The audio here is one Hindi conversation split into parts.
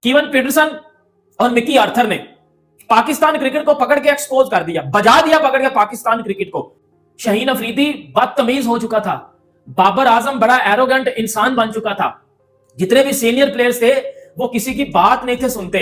कीवन पीटरसन और मिकी आर्थर ने पाकिस्तान क्रिकेट को पकड़ के एक्सपोज कर दिया, बजा दिया पकड़ के पाकिस्तान क्रिकेट को। शाहीन अफरीदी बदतमीज हो चुका था, बाबर आजम बड़ा एरोगेंट इंसान बन चुका था। जितने भी सीनियर प्लेयर्स थे वो किसी की बात नहीं थे सुनते।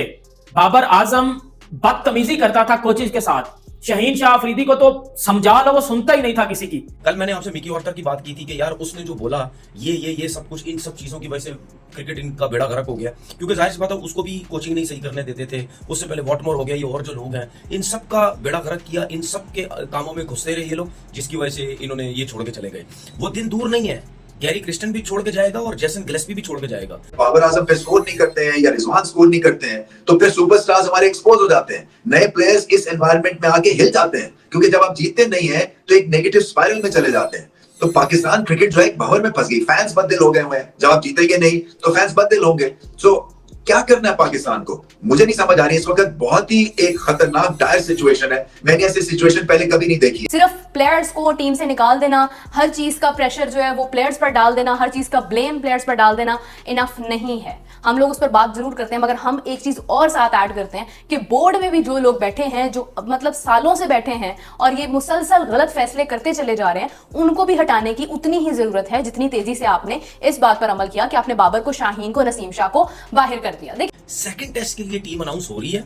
बाबर आजम बदतमीजी करता था कोचेज के साथ। शाहीन शाह अफरीदी को तो समझा लो, वो सुनता ही नहीं था किसी की। कल मैंने आपसे मिकी आर्थर की बात की थी कि यार उसने जो बोला ये सब कुछ, इन सब चीजों की वजह से क्रिकेट इनका बेड़ा गर्क हो गया, क्योंकि जाहिर सी बात है उसको भी कोचिंग नहीं सही करने देते थे। उससे पहले वॉटमोर हो गया, ये और जो लोग हैं इन सब का बेड़ा गर्क किया, इन सब के कामों में घुसते रहे ये लोग, जिसकी वजह से इन्होंने ये छोड़ के चले गए। वो दिन दूर नहीं है, गैरी क्रिस्टन भी छोड़ के जाएगा और जेसन गिलेस्पी भी छोड़ के जाएगा। बाबर आजम पे स्कोर नहीं करते हैं या रिजवान स्कोर नहीं करते हैं तो फिर सुपरस्टार्स हमारे एक्सपोज हो जाते हैं। नए प्लेयर्स इस एनवायरनमेंट में आके हिल जाते हैं, क्योंकि जब आप जीतते नहीं है तो एक नेगेटिव स्पाइरल में चले जाते हैं। तो पाकिस्तान क्रिकेट जो है एक भंवर में फंस गई, फैंस बददिल हो गए हुए हैं। जब आप जीतेंगे नहीं तो फैंस बददिल होंगे। सो क्या करना है पाकिस्तान को, मुझे नहीं समझ आ रही। इस वक्त बहुत ही एक खतरनाक डायर सिचुएशन है, मैंने ऐसी सिचुएशन पहले कभी नहीं देखी। सिर्फ प्लेयर्स को टीम से निकाल देना, हर चीज का प्रेशर जो है वो प्लेयर्स पर डाल देना, हर चीज का ब्लेम प्लेयर्स पर डाल देना इनफ नहीं है। हम लोग उस पर बात जरूर करते हैं, मगर हम एक चीज और साथ ऐड करते हैं कि बोर्ड में भी जो लोग बैठे हैं, जो मतलब सालों से बैठे हैं और ये मुसलसल गलत फैसले करते चले जा रहे हैं, उनको भी हटाने की उतनी ही जरूरत है जितनी तेजी से आपने इस बात पर अमल किया कि आपने बाबर को, शाहीन को, नसीम शाह को बाहर कर दिया। देखिए, सेकंड टेस्ट के लिए टीम अनाउंस हो रही है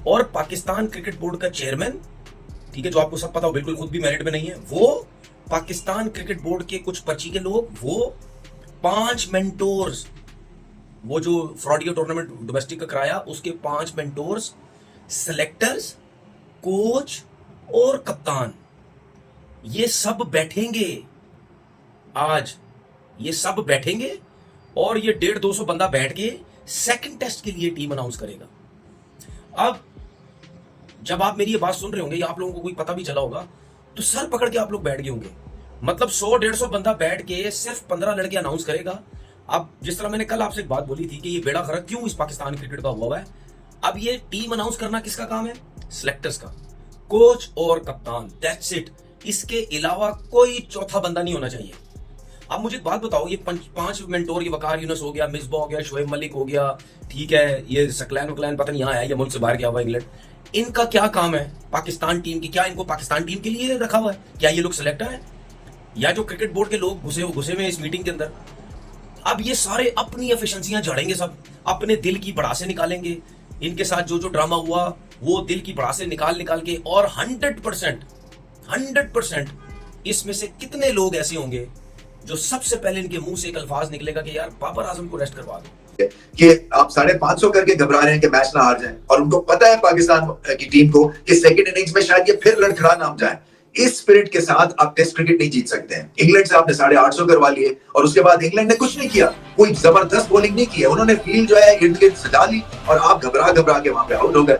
और पाकिस्तान क्रिकेट बोर्ड का चेयरमैन, ठीक है, जो आपको सब पता हो, बिल्कुल खुद भी मेरिट में नहीं है, वो पाकिस्तान क्रिकेट बोर्ड के कुछ पर्ची के लोग, वो 5 मेंटोर्स, वो जो फ्रॉडियो टूर्नामेंट डोमेस्टिक का कराया उसके 5 मेंटोर्स, सेलेक्टर्स, कोच और कप्तान, ये सब बैठेंगे आज। ये सब बैठेंगे और ये 150-200 बंदा बैठ के सेकंड टेस्ट के लिए टीम अनाउंस करेगा। अब जब आप मेरी ये बात सुन रहे होंगे या आप लोगों को कोई पता भी चला होगा तो सर पकड़ के आप लोग बैठ गए होंगे। मतलब 100-150 बंदा बैठ के सिर्फ 15 लड़के अनाउंस करेगा। अब जिस तरह मैंने कल आपसे एक बात बोली थी कि ये बेड़ा गर्क क्यों इस पाकिस्तान क्रिकेट का हुआ है, अब ये टीम अनाउंस करना किसका काम है? सिलेक्टर्स का, कोच और कप्तान, दैट्स इट। इसके अलावा कोई चौथा बंदा नहीं होना चाहिए। अब मुझे एक बात बताओ, ये 5 मेंटोर, ये वकार यूनुस हो गया, मिसबा हो गया, शोएब मलिक हो गया, ठीक है, ये सकलैन पता नहीं यहाँ है या मुल्क से बाहर गया हुआ इंग्लैंड, इनका क्या काम है पाकिस्तान टीम की? क्या इनको पाकिस्तान टीम के लिए रखा हुआ है? क्या ये लोग सिलेक्टर है या जो क्रिकेट बोर्ड के लोग घुसे में इस मीटिंग के अंदर? अब ये सारे अपनी एफिशिएंसियां झाड़ेंगे, सब अपने दिल की भड़ासे निकालेंगे। इनके साथ जो जो ड्रामा हुआ वो दिल की भड़ासे निकाल के, और 100% इसमें से कितने लोग ऐसे होंगे जो सबसे पहले इनके मुंह से एक अल्फाज निकलेगा कि यार बाबर आजम को रेस्ट करवा दो। कि आप 550 करके घबरा रहे हैं कि मैच ना हार जाए, और उनको पता है पाकिस्तान की टीम को कि सेकंड इनिंग्स में शायद ये फिर लड़खड़ा नाम जाए। इस स्पिरिट के साथ आप टेस्ट क्रिकेट नहीं जीत सकते हैं। इंग्लैंड से आपने 850 करवा लिए और उसके बाद इंग्लैंड ने कुछ नहीं किया, कोई जबरदस्त बॉलिंग नहीं की है। उन्होंने फील्ड जो है इर्द गिर्द सजा ली और आप घबरा के वहां पे आउट हो गए,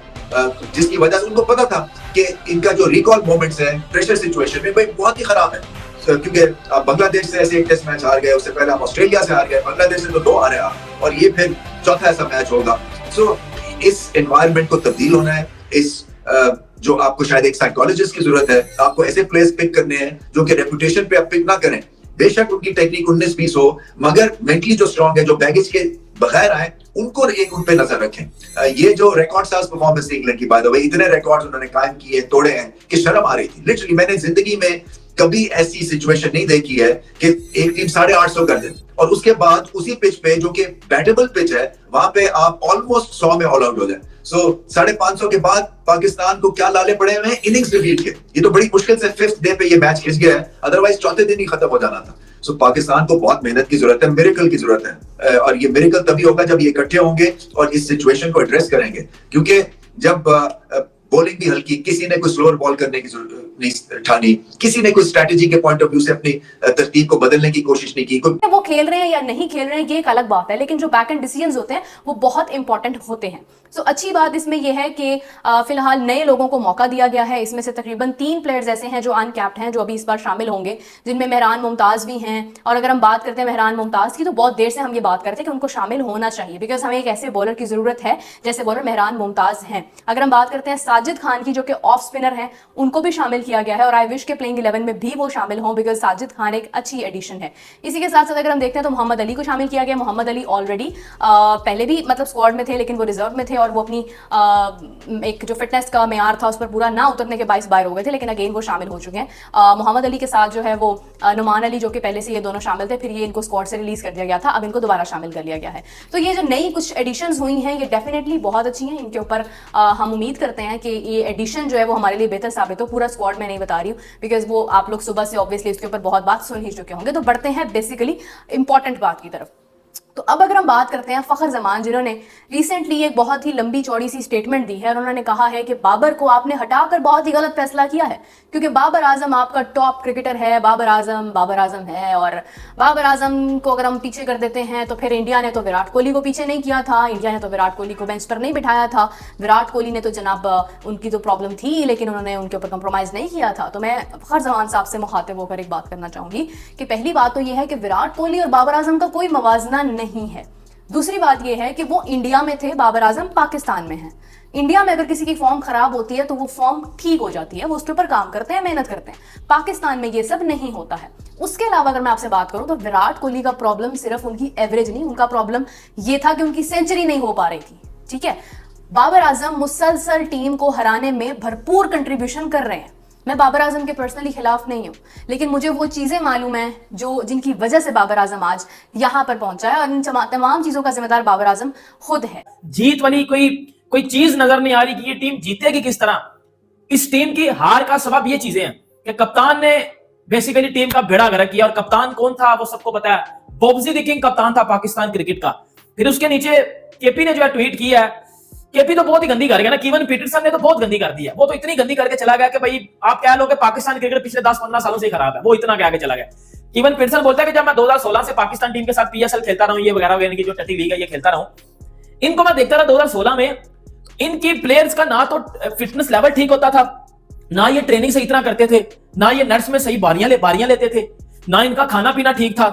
जिसकी वजह से उनको पता था कि इनका जो रिकॉल मोमेंट्स है प्रेशर सिचुएशन में भाई बहुत ही खराब है। क्योंकि आप बांग्लादेश से ऐसे एक टेस्ट मैच हार गए, उससे पहले आप ऑस्ट्रेलिया से हार गए, बांग्लादेश से तो 2 हारे आप, और ये फिर चौथा ऐसा मैच होगा। सो इस एनवायरनमेंट को तब्दील होना है। इस जो आपको शायद एक साइकोलॉजिस्ट की जरूरत है, आपको ऐसे प्लेयर्स पिक करने हैं जो कि रेपुटेशन पे आप पिक ना करें। बेशक उनकी टेक्निक 19-20 हो, मगर मेंटली जो स्ट्रांग है, जो बैगेज के बगैर आए, उनको एक उन पे नजर रखें। ये जो रिकॉर्ड साज परफॉर्मेंस इंग्लैंड की, बाय द वे, इतने रिकॉर्ड्स उन्होंने कायम किए, तोड़े हैं कि शर्म आ रही थी। लिटरली मैंने जिंदगी में कभी ऐसी सिचुएशन नहीं देखी है कि एक टीम 850 कर दे और उसके बाद उसी पिच पे, जो कि बैटेबल पिच है, वहां पे आप ऑलमोस्ट 100 में ऑल आउट हो जाए। सो 550 के बाद पाकिस्तान को क्या लाले पड़े हुए हैं इनिंग्स रिपीट के। ये तो बड़ी मुश्किल से 5th डे पे ये मैच खिंच गया है, अदरवाइज चौथे दिन ही खत्म हो जाना था। सो पाकिस्तान को बहुत मेहनत की जरूरत है, मिरेकल की जरूरत है, और ये मिरेकल तभी होगा जब ये इकट्ठे होंगे और इस सिचुएशन को एड्रेस करेंगे। क्योंकि जब बॉलिंग भी हल्की, किसी ने कोई स्लोअर बॉल करने की जरूरत नहीं ठानी, किसी ने कोई स्ट्रेटेजी के पॉइंट ऑफ व्यू से अपनी तरतीब को बदलने की कोशिश नहीं की। वो खेल रहे हैं या नहीं खेल रहे हैं ये एक अलग बात है, लेकिन जो बैक एंड डिसीजंस होते हैं वो बहुत इंपॉर्टेंट होते हैं। सो अच्छी बात इसमें यह है कि फिलहाल नए लोगों को मौका दिया गया है। इसमें से तकरीबन 3 प्लेयर्स ऐसे हैं जो अनकैप्ड हैं, जो अभी इस बार शामिल होंगे, जिनमें मेहरान मुमताज भी हैं। और अगर हम बात करते हैं मेहरान मुमताज की, तो बहुत देर से हम ये बात करते हैं कि उनको शामिल होना चाहिए, बिकॉज हमें एक ऐसे बॉलर की जरूरत है जैसे बॉलर मेहरान मुमताज हैं। अगर हम बात करते हैं साजिद खान की, जो कि ऑफ स्पिनर हैं, उनको भी शामिल किया गया है और आई विश के प्लेइंग 11 में भी वो शामिल हों, बिकॉज साजिद खान एक अच्छी एडिशन है। इसी के साथ साथ अगर हम देखते हैं तो मोहम्मद अली को शामिल किया गया। मोहम्मद अली ऑलरेडी पहले भी मतलब स्क्वाड में थे, लेकिन वो रिजर्व में थे और वो अपनी एक जो फिटनेस का मेयार था उस पर पूरा ना उतरने के बायस बाहर हो गए थे, लेकिन अगेन वो शामिल हो चुके हैं। मोहम्मद अली के साथ जो है वो नुमान अली, जो कि पहले से ये दोनों शामिल थे, फिर ये इनको स्क्वाड से रिलीज कर दिया गया था, अब इनको दोबारा शामिल कर लिया गया है। तो ये जो नई कुछ एडिशंस हुई हैं ये डेफिनेटली बहुत अच्छी हैं। इनके ऊपर हम उम्मीद करते हैं कि ये एडिशन जो है वो हमारे लिए बेहतर साबित हो। पूरा स्क्वाड में नहीं बता रही हूँ, बिकॉज वो आप लोग सुबह से ऑब्वियसली इसके ऊपर बहुत बात सुन ही चुके होंगे। तो बढ़ते हैं बेसिकली इंपॉर्टेंट बात की तरफ। तो अब अगर हम बात करते हैं फ़खर जमान, जिन्होंने रिसेंटली एक बहुत ही लंबी चौड़ी सी स्टेटमेंट दी है और उन्होंने कहा है कि बाबर को आपने हटाकर बहुत ही गलत फैसला किया है, क्योंकि बाबर आजम आपका टॉप क्रिकेटर है, बाबर आजम है, और बाबर आजम को अगर हम पीछे कर देते हैं तो फिर इंडिया ने तो विराट कोहली को पीछे नहीं किया था, इंडिया ने तो विराट कोहली को बेंच पर नहीं बिठाया था, विराट कोहली ने तो जनाब उनकी तो प्रॉब्लम थी लेकिन उन्होंने उनके ऊपर कंप्रोमाइज़ नहीं किया था। तो मैं फ़खर जमान साहब से मुखातिब होकर एक बात करना चाहूँगी कि पहली बात तो यह है कि विराट कोहली और बाबर आजम का कोई मवाजना नहीं है। दूसरी बात यह है कि वो इंडिया में थे, बाबर आजम पाकिस्तान में हैं। इंडिया में अगर किसी की फॉर्म खराब होती है तो वो फॉर्म ठीक हो जाती है, वो उसके ऊपर काम करते हैं, मेहनत करते हैं। पाकिस्तान में ये सब नहीं होता है। उसके अलावा अगर मैं आपसे बात करूं तो विराट कोहली का प्रॉब्लम सिर्फ उनकी एवरेज नहीं, उनका प्रॉब्लम ये था कि उनकी सेंचुरी नहीं हो पा रही थी। ठीक है, बाबर आजम मुसलसल टीम को हराने में भरपूर कंट्रीब्यूशन कर रहे हैं। मैं बाबर आजम के पर्सनली खिलाफ नहीं हूं, लेकिन मुझे वो चीजें मालूम है जो जिनकी वजह से बाबर आजम आज यहां पर पहुंचा है, और इन तमाम चीजों का जिम्मेदार बाबर आजम खुद है। जीत वाली कोई चीज नजर नहीं आ रही कि ये टीम जीतेगी किस तरह। इस टीम की हार का सबब ये चीजें हैं कि कप्तान ने बेसिकली टीम का बेड़ा गर्क किया, और कप्तान कौन था वो सबको पता है, बॉब्जी द किंग कप्तान था पाकिस्तान क्रिकेट का। फिर उसके नीचे केपी ने जो है ट्वीट किया है, केपी तो बहुत ही गंदी कर गया ना, कीवन पीटरसन ने तो बहुत गंदी कर दी है। वो तो इतनी गंदी करके चला गया कि भाई आप कह लो कि पाकिस्तान क्रिकेट पिछले 10-15 सालों से खराब है, वो इतना कह के चला गया। कीवन पीटरसन बोलता है कि जब मैं 2016 से पाकिस्तान टीम के साथ पीएसएल खेलता रहा हूं, ये वगैरह वगैरह की जो टटी लीग है ये खेलता रहा हूं, इनको मैं देखता रहा 2016 में इनकी प्लेयर्स का ना तो फिटनेस लेवल ठीक होता था, ना ये ट्रेनिंग सही तरह करते थे, ना ये नेट्स में सही बारियां लेते थे, ना इनका खाना पीना ठीक था,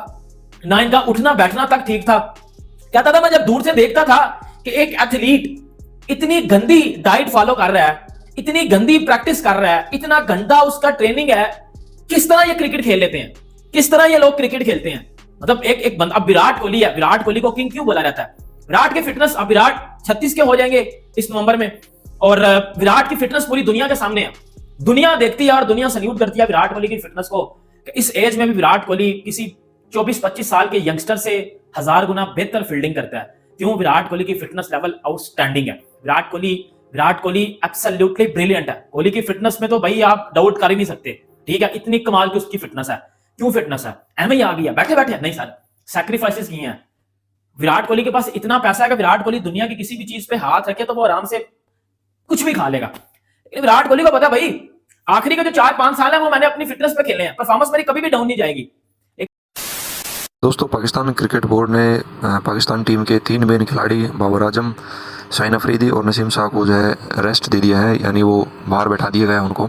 ना इनका उठना बैठना तक ठीक था। कहता था मैं जब दूर से देखता था कि एक एथलीट इतनी गंदी डाइट फॉलो कर रहा है, इतनी गंदी प्रैक्टिस कर रहा है, इतना गंदा उसका ट्रेनिंग है, किस तरह ये क्रिकेट खेल लेते हैं, किस तरह ये लोग क्रिकेट खेलते हैं। मतलब एक बंदा, अब विराट कोहली है, विराट कोहली को किंग क्यों बोला जाता है? विराट की फिटनेस, अब विराट 36 के हो जाएंगे इस नवंबर में, और विराट की फिटनेस पूरी दुनिया के सामने है, दुनिया देखती है और दुनिया सल्यूट करती है विराट कोहली की फिटनेस को। इस एज में भी विराट कोहली किसी 24-25 साल के यंगस्टर से 1000 गुना बेहतर फील्डिंग करता है। क्यों? विराट कोहली की फिटनेस लेवल आउटस्टैंडिंग है। विराट कोहली एब्सोल्युटली ब्रिलियंट है। कोहली की फिटनेस में तो भाई आप डाउट कर ही नहीं सकते, ठीक है, इतनी कमाल की उसकी फिटनेस है। क्यों फिटनेस है? एम आ गया बैठे बैठे नहीं सर, सैक्रिफाइसेस किए हैं। विराट कोहली के पास इतना पैसा है कि विराट कोहली दुनिया की किसी भी चीज पे हाथ रखे तो वो आराम से कुछ भी खा लेगा। विराट कोहली को पता भाई आखिरी के जो 4-5 साल है वो मैंने अपनी फिटनेस पे खेले हैं, परफॉर्मेंस मेरी कभी भी डाउन नहीं जाएगी। दोस्तों, पाकिस्तान क्रिकेट बोर्ड ने पाकिस्तान टीम के 3 मेन खिलाड़ी बाबर आजम, शाहीन अफरीदी और नसीम शाह को जो है रेस्ट दे दिया है, यानी वो बाहर बैठा दिया गया है उनको।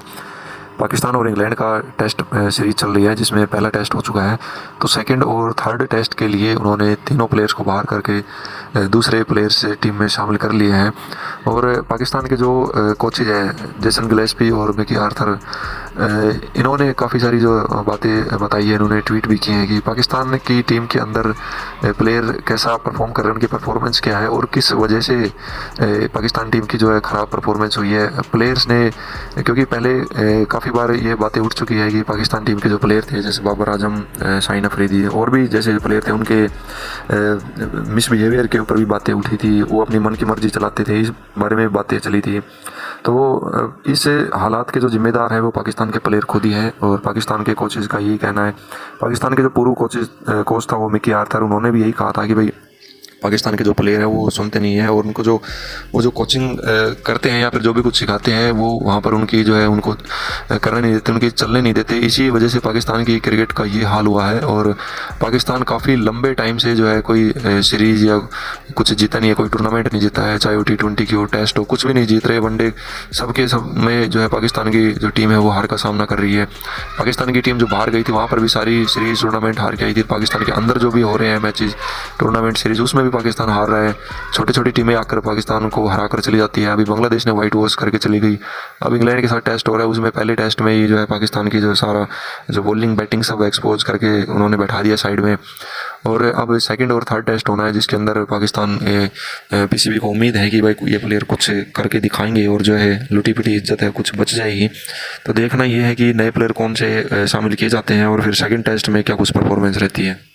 पाकिस्तान और इंग्लैंड का टेस्ट सीरीज चल रही है जिसमें पहला टेस्ट हो चुका है, तो सेकंड और थर्ड टेस्ट के लिए उन्होंने तीनों प्लेयर्स को बाहर करके दूसरे प्लेयर्स टीम में शामिल कर लिए हैं। और पाकिस्तान के जो कोचेज हैं जेसन गिलेस्पी और मिकी आर्थर, इन्होंने काफ़ी सारी जो बातें बताई है, इन्होंने ट्वीट भी किए हैं कि पाकिस्तान की टीम के अंदर प्लेयर कैसा परफॉर्म कर रहे हैं, उनकी परफॉर्मेंस क्या है और किस वजह से पाकिस्तान टीम की जो है ख़राब परफॉर्मेंस हुई है। प्लेयर्स ने, क्योंकि पहले काफ़ी बार ये बातें उठ चुकी है कि पाकिस्तान टीम के जो प्लेयर थे जैसे बाबर आजम, शाहीन अफरीदी और भी जैसे प्लेयर थे, उनके मिसबिहेवियर के ऊपर भी बातें उठी थी, वो अपनी मन की मर्जी चलाते थे, इस बारे में बातें चली थी। तो इस हालात के जो जिम्मेदार है वो पाकिस्तान के प्लेयर खुद ही है और पाकिस्तान के कोचेज़ का यही कहना है। पाकिस्तान के जो पूर्व कोच था वो मिकी आर्थर, उन्होंने भी यही कहा था कि भाई पाकिस्तान के जो प्लेयर है वो सुनते नहीं है और उनको वो जो कोचिंग करते हैं या फिर जो भी कुछ सिखाते हैं वो वहाँ पर उनकी जो है उनको करने नहीं देते, उनकी चलने नहीं देते। इसी वजह से पाकिस्तान की क्रिकेट का ये हाल हुआ है और पाकिस्तान काफ़ी लंबे टाइम से जो है कोई सीरीज़ या कुछ जीता नहीं है, कोई टूर्नामेंट नहीं जीता है, चाहे वो T20 की हो, टेस्ट हो, कुछ भी नहीं जीत रहे। वनडे सब में जो है पाकिस्तान की जो टीम है वो हार का सामना कर रही है। पाकिस्तान की टीम जो बाहर गई थी वहाँ पर भी सारी सीरीज़ टूर्नामेंट हार के आई थी। पाकिस्तान के अंदर जो भी हो रहे हैं मैचेस, टूर्नामेंट सीरीज़, उसमें भी पाकिस्तान हार रहा है, छोटी छोटी टीमें आकर पाकिस्तान को हरा कर चली जाती है। अभी बांग्लादेश ने वाइट वॉश करके चली गई। अब इंग्लैंड के साथ टेस्ट हो रहा है, उसमें पहले टेस्ट में ही जो है पाकिस्तान की जो सारा जो बॉलिंग बैटिंग सब एक्सपोज करके उन्होंने बैठा दिया साइड में। और अब सेकंड और थर्ड टेस्ट होना है, जिसके अंदर पाकिस्तान पीसीबी को उम्मीद है कि भाई ये प्लेयर कुछ करके दिखाएंगे और जो है लुटी पिटी इज्जत है कुछ बच जाएगी। तो देखना ये है कि नए प्लेयर कौन से शामिल किए जाते हैं और फिर सेकंड टेस्ट में क्या कुछ परफॉर्मेंस रहती है।